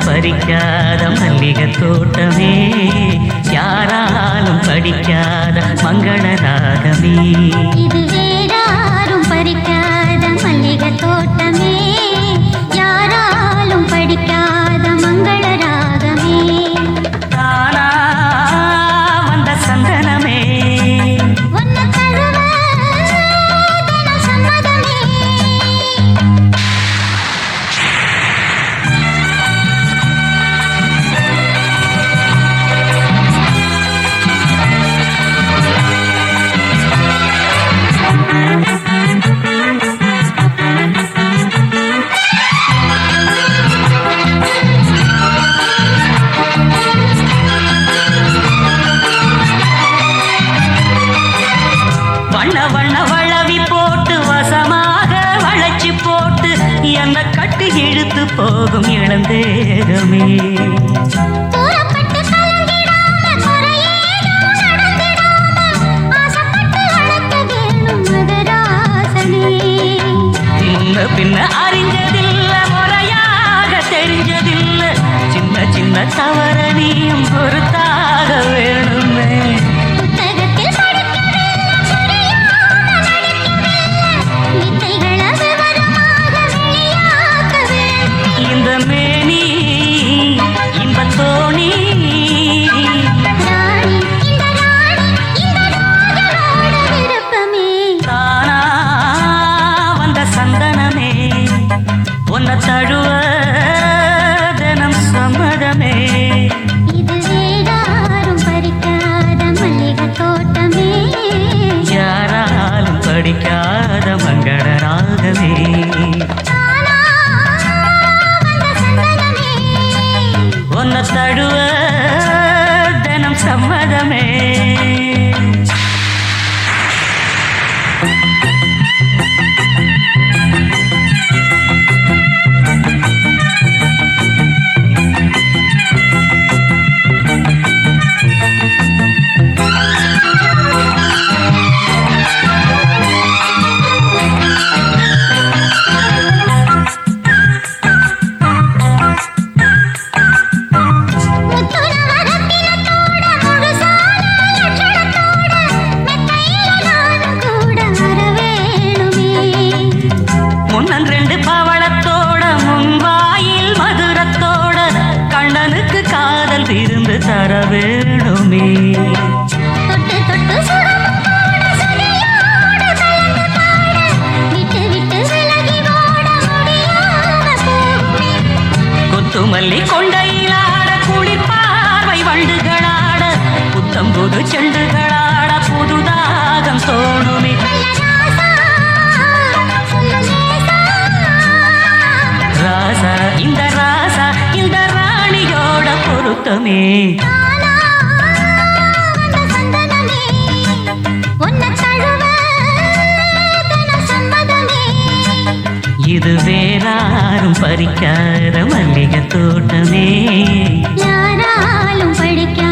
யாராலும் பறிக்காத மல்லிகை தோட்டமே, யாராலும் படிக்காத மங்கள ராகமே. இது வேறாரும் பறிக்காத மல்லிகை தோட்டமே, யாராலும் படிக்காத மங்கள ராகமே. தானா வந்த சந்தனமே, உன்னை தழுவ தினம் சம்மதமே. வண்ண வண்ண வளவி போட்டு வசமாக வளைச்சி போட்டு என்ன கட்டி இழுத்து போகும் இளந்தேகமே. தூரப்பட்டு கலங்கிடாம குறையேதும் நடந்திடாம ஆசைப்பட்டு வளர்க்க வேணும் மகராசனே. முன்ன பின்ன அறிஞ்சதில்ல, முறையாக தெரிஞ்சதில்ல, சின்ன சின்ன தவறனியும் பொறுத்தாக வேணுமே. புத்தகத்தில் படிக்கவில்லை, புரியாம நடிக்கவில்லை, வித்தைகளை விவரமாக வெளியாக்க வேண்டும். இந்த மேனி இன்பத் தோணி, ராணி இந்த ராணி இந்த ராஜனோட விருப்பமே. தானா வந்த சந்தனமே, உன்னை தழுவ தினம் சம்மதமே. இது வேறாரும் பறிக்காத மல்லிகை தோட்டமே, யாராலும் படிக்காத மங்கள ராகமே. தானா வந்த சந்தனமே. உன்னை தழுவ தினம் சம்மதமே. முத்துன மரத்தினத்தோட முழுசான லட்சணத்தோட மெத்தையில நானும் கூட வர வேணுமே. முன்னன் ரெண்டு பவளத்தோட முன்வாயில் மதுரத்தோட கண்ணனுக்கு காதல் விருந்து தர வேணுமே. தொட்டு தொட்டு சுகமுத்தோட சுதியோட கலந்து பாட விட்டு விட்டு விலகி ஓட முடியாம போகுமே. கொத்துமல்லி கொண்டையிலாட குளிர்பார்வை வண்டுகளாட புத்தம் புது செண்டுகளாட புதுதாகம் தோணுமே. ராசா சொல்லு லேசா. ராசா இந்த ராசா இந்த ராணியோட பொருத்தமே. தானா வந்த சந்தனமே, உன்னை தழுவ தினம் சம்மதமே. இது வேறாரும் பறிக்காத மல்லிகை தோட்டமே, யாராலும் படிக்காத